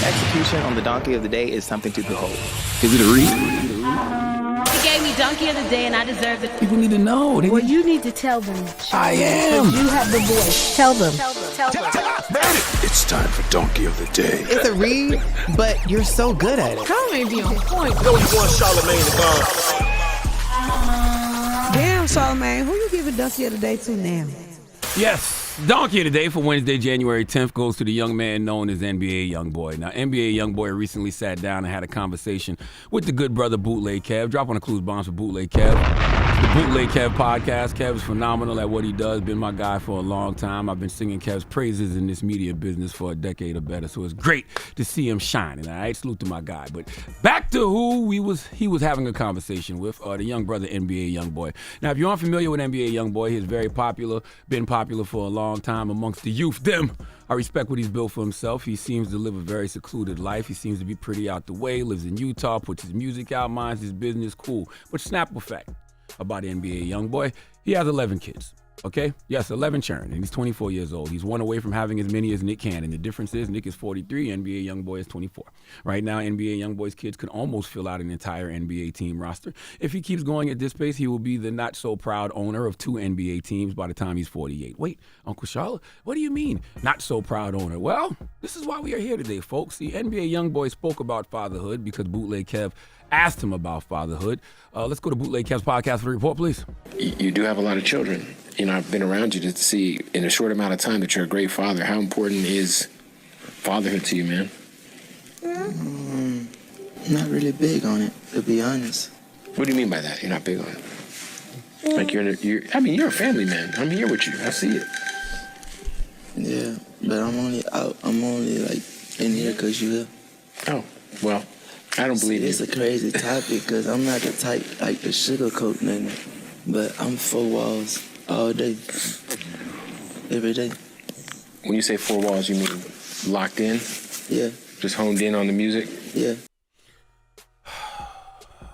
execution on the donkey of the day is something to behold. Is it a read? He gave me donkey of the day and I deserve it. People need to know. Well, you need to tell them. I am. You have the voice. Tell them. It's time for Donkey of the Day. It's a read, but you're so good at it. Charlamagne be on point. No, you want Charlamagne to bomb. Damn, Charlamagne, who you giving donkey of the day to now? Yes, Donkey of the Day for Wednesday, January 10th goes to the young man known as NBA YoungBoy. Now, NBA YoungBoy recently sat down and had a conversation with the good brother Bootleg Kev. Drop on the clues bombs for Bootleg Kev. The Bootleg Kev podcast. Kev is phenomenal at what he does. Been my guy for a long time. I've been singing Kev's praises in this media business for a decade or better, so it's great to see him shining. All right, salute to my guy. But back to who he was having a conversation with, the young brother NBA YoungBoy. Now, if you aren't familiar with NBA YoungBoy, he's very popular, been popular for a long time amongst the youth. I respect what he's built for himself. He seems to live a very secluded life. He seems to be pretty out the way, lives in Utah, puts his music out, minds his business, cool. But snap effect about NBA YoungBoy, he has 11 kids. Okay? Yes, 11 churn, and he's 24 years old. He's one away from having as many as Nick can, and the difference is Nick is 43, NBA YoungBoy is 24. Right now, NBA YoungBoy's kids could almost fill out an entire NBA team roster. If he keeps going at this pace, he will be the not-so-proud owner of 2 NBA teams by the time he's 48. Wait, Uncle Charlotte, what do you mean, not-so-proud owner? Well, this is why we are here today, folks. The NBA YoungBoy spoke about fatherhood because Bootleg Kev asked him about fatherhood. Let's go to Bootleg Kev's podcast for the report, please. You do have a lot of children. You know, I've been around you to see in a short amount of time that you're a great father. How important is fatherhood to you, man? Not really big on it, to be honest. What do you mean by that? You're not big on it? Like you're a family man. I'm here with you. I see it. Yeah, but I'm only out. I'm only like in here because you here. Oh, well, I don't believe It's you. a crazy topic because I'm not the type like to sugarcoat nothing, but I'm 4 walls all day, every day. When you say 4 walls, you mean locked in? Yeah, Just honed in on the music? yeah.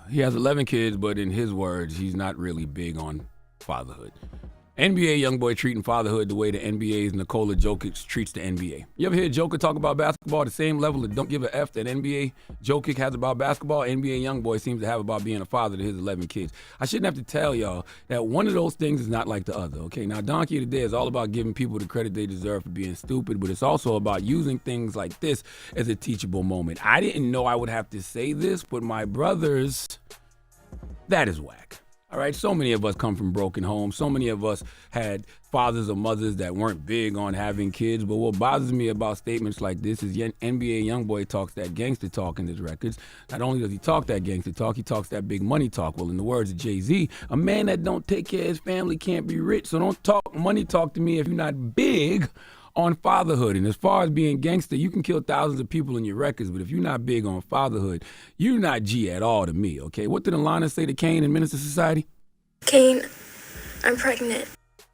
He has 11 kids, but in his words, he's not really big on fatherhood. NBA YoungBoy treating fatherhood the way the NBA's Nikola Jokic treats the NBA. You ever hear Joker talk about basketball the same level of don't give a F that NBA Jokic has about basketball? NBA YoungBoy seems to have about being a father to his 11 kids. I shouldn't have to tell y'all that one of those things is not like the other, okay? Now, Donkey of the Day is all about giving people the credit they deserve for being stupid, but it's also about using things like this as a teachable moment. I didn't know I would have to say this, but my brothers, that is whack. All right, so many of us come from broken homes. So many of us had fathers or mothers that weren't big on having kids. But what bothers me about statements like this is NBA YoungBoy talks that gangster talk in his records. Not only does he talk that gangster talk, he talks that big money talk. Well, in the words of Jay-Z, a man that don't take care of his family can't be rich. So don't talk money talk to me if you're not big on fatherhood. And as far as being gangster, you can kill thousands of people in your records, but if you're not big on fatherhood, you're not G at all to me, okay? What did Alana say to Kane in Minister Society? Kane, I'm pregnant.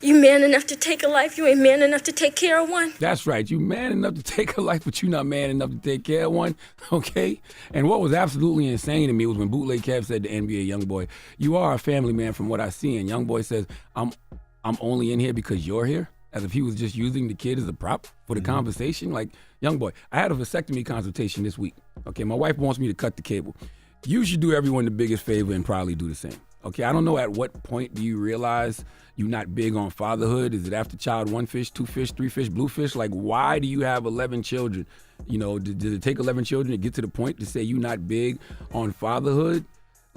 You man enough to take a life, you ain't man enough to take care of one. That's right. You man enough to take a life, but you not man enough to take care of one, okay? And what was absolutely insane to me was when Bootleg Kev said to NBA YoungBoy, you are a family man from what I see. And YoungBoy says, I'm only in here because you're here. As if he was just using the kid as a prop for the conversation. Like, YoungBoy, I had a vasectomy consultation this week. Okay, my wife wants me to cut the cable. You should do everyone the biggest favor and probably do the same. Okay, I don't know at what point do you realize you're not big on fatherhood? Is it after child 1 fish, 2 fish, 3 fish, blue fish? Like, why do you have 11 children? You know, did it take 11 children to get to the point to say you're not big on fatherhood?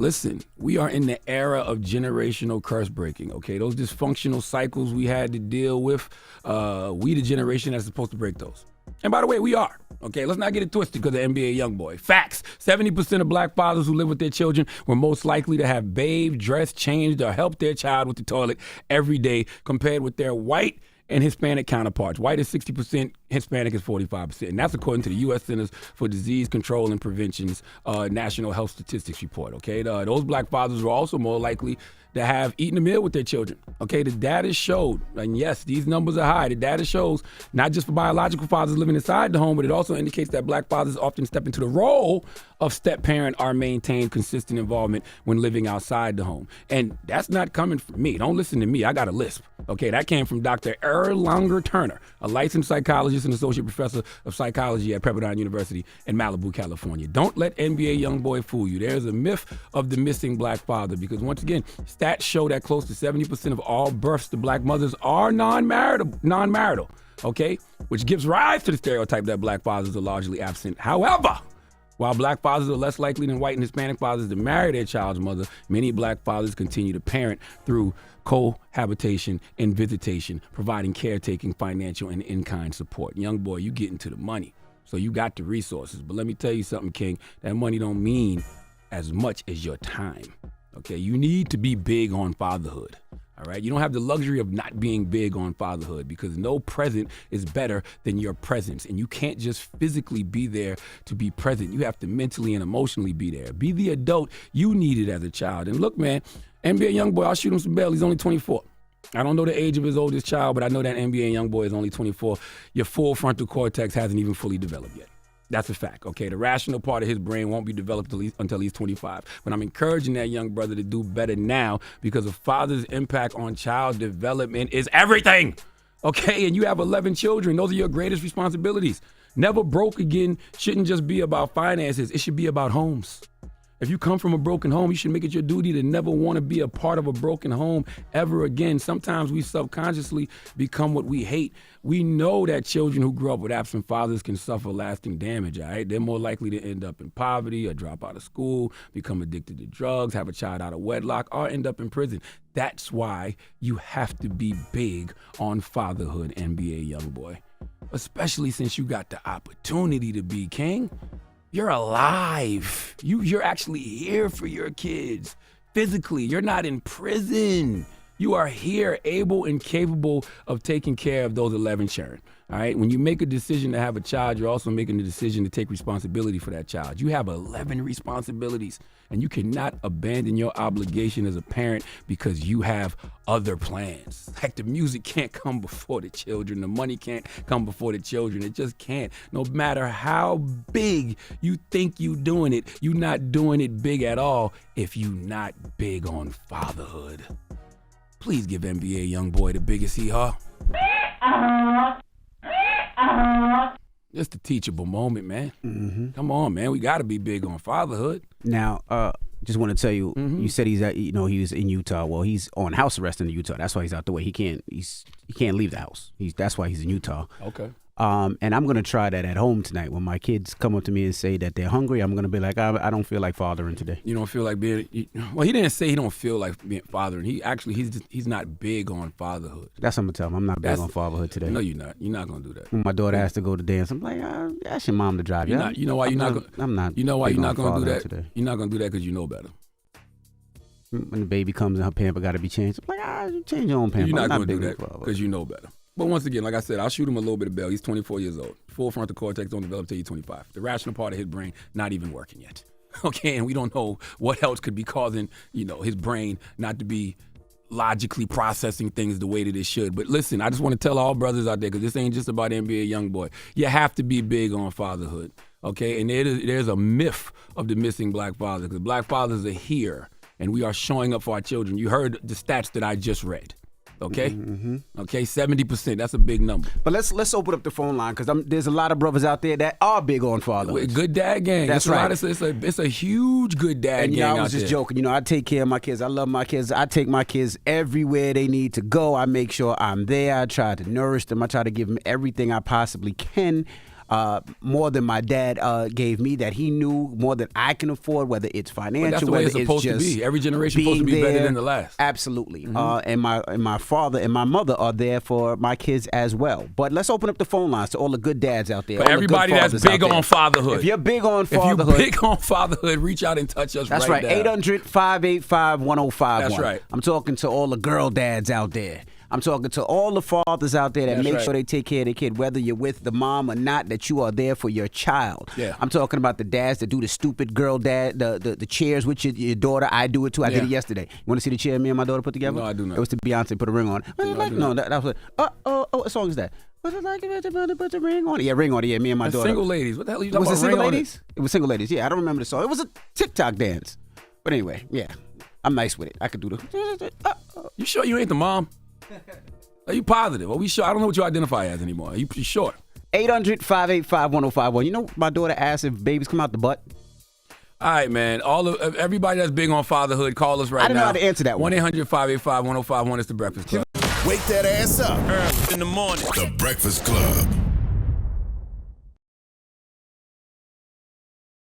Listen, we are in the era of generational curse breaking, okay? Those dysfunctional cycles we had to deal with, we the generation that's supposed to break those. And by the way, we are, okay? Let's not get it twisted because of NBA YoungBoy. Facts, 70% of black fathers who live with their children were most likely to have bathed, dressed, changed, or helped their child with the toilet every day compared with their white and Hispanic counterparts. White is 60%, Hispanic is 45%. And that's according to the U.S. Centers for Disease Control and Prevention's National Health Statistics Report, okay? Those black fathers were also more likely to have eaten a meal with their children. Okay, the data showed, and yes, these numbers are high. The data shows not just for biological fathers living inside the home, but it also indicates that black fathers often step into the role of step-parent or maintain consistent involvement when living outside the home. And that's not coming from me. Don't listen to me. I got a lisp. Okay, that came from Dr. Erlanger Turner, a licensed psychologist psychologist and associate professor of psychology at Pepperdine University in Malibu, California. Don't let NBA YoungBoy fool you. There's a myth of the missing black father because, once again, stats show that close to 70% of all births to black mothers are non-marital, okay? Which gives rise to the stereotype that black fathers are largely absent. However, while black fathers are less likely than white and Hispanic fathers to marry their child's mother, many black fathers continue to parent through cohabitation and visitation, providing caretaking, financial, and in-kind support. Young boy, you get into the money, so you got the resources. But let me tell you something, King, that money don't mean as much as your time, okay? You need to be big on fatherhood. All right, you don't have the luxury of not being big on fatherhood because no present is better than your presence. And you can't just physically be there to be present. You have to mentally and emotionally be there. Be the adult you needed as a child. And look, man, NBA YoungBoy, I'll shoot him some bail. He's only 24. I don't know the age of his oldest child, but I know that NBA YoungBoy is only 24. Your full frontal cortex hasn't even fully developed yet. That's a fact, okay? The rational part of his brain won't be developed until he's 25. But I'm encouraging that young brother to do better now because a father's impact on child development is everything, okay? And you have 11 children. Those are your greatest responsibilities. Never Broke Again shouldn't just be about finances. It should be about homes. If you come from a broken home, you should make it your duty to never want to be a part of a broken home ever again. Sometimes we subconsciously become what we hate. We know that children who grew up with absent fathers can suffer lasting damage, all right? They're more likely to end up in poverty or drop out of school, become addicted to drugs, have a child out of wedlock, or end up in prison. That's why you have to be big on fatherhood, NBA YoungBoy, especially since you got the opportunity to be king. You're alive. You're actually here for your kids. Physically, you're not in prison. You are here, able and capable of taking care of those 11 children. All right. When you make a decision to have a child, you're also making the decision to take responsibility for that child. You have 11 responsibilities, and you cannot abandon your obligation as a parent because you have other plans. Like the music can't come before the children. The money can't come before the children. It just can't. No matter how big you think you doing it, you're not doing it big at all if you not big on fatherhood. Please give NBA YoungBoy the biggest hee-haw. Just a teachable moment, man. Mm-hmm. Come on, man. We got to be big on fatherhood. Now, just want to tell you, you said he's he was in Utah. Well, he's on house arrest in Utah. That's why he's out the way. He can't leave the house. That's why he's in Utah. Okay. And I'm gonna try that at home tonight. When my kids come up to me and say that they're hungry, I'm gonna be like, I don't feel like fathering today. You don't feel like being? Well, he didn't say he don't feel like being fathering. He actually he's not big on fatherhood. That's what I'm gonna tell him. I'm not big on fatherhood today. No, you're not. You're not gonna do that. When my daughter has to go to dance, I'm like, ask your mom to drive. You know why you're not gonna? I'm not. You know why you're not gonna do that today. You're not gonna do that because you know better. When the baby comes and her pamper got to be changed, I'm like, you change your own pamper. You're not gonna do that because you know better. But once again, like I said, I'll shoot him a little bit of bail. He's 24 years old. Full frontal cortex don't develop till he's 25. The rational part of his brain not even working yet. Okay, and we don't know what else could be causing, his brain not to be logically processing things the way that it should. But listen, I just want to tell all brothers out there, because this ain't just about NBA YoungBoy. You have to be big on fatherhood, okay? And there's a myth of the missing black father, because black fathers are here, and we are showing up for our children. You heard the stats that I just read. Okay, okay, 70%. That's a big number. But let's open up the phone line, because there's a lot of brothers out there that are big on fatherhood. Good dad gang. That's right. It's a huge good dad gang. And I was just joking. I take care of my kids. I love my kids. I take my kids everywhere they need to go. I make sure I'm there. I try to nourish them. I try to give them everything I possibly can. More than my dad gave me, that he knew, more than I can afford, whether it's financial, that's the way whether it's supposed just to be. Every generation supposed to be better than the last. Absolutely. And my father and my mother are there for my kids as well. But let's open up the phone lines to all the good dads out there. For everybody that's big on fatherhood. If you're big on fatherhood, reach out and touch us. That's right. 800-585-1051. That's right. I'm talking to all the girl dads out there. I'm talking to all the fathers out there that make sure they take care of their kid, whether you're with the mom or not, that you are there for your child. Yeah. I'm talking about the dads that do the stupid girl dad, the chairs with your daughter. I do it too. I did it yesterday. You want to see the chair me and my daughter put together? No, I do not. It was to Beyonce put a ring on. That was what song is that? What's it like to put the ring on? Yeah, ring on it. Yeah, me and my daughter. Single ladies. What the hell are you talking about? Was it single ladies? It was single ladies. Yeah, I don't remember the song. It was a TikTok dance. But anyway, yeah, I'm nice with it. I could do the. You sure you ain't the mom? Are you positive? Are we sure? I don't know what you identify as anymore. Are you sure? 800-585-1051. You know, my daughter asked if babies come out the butt. All right, man. Everybody that's big on fatherhood, call us right now. I didn't know how to answer that one. 1-800-585-1051 is the Breakfast Club. Wake that ass up. Early in the morning. The Breakfast Club.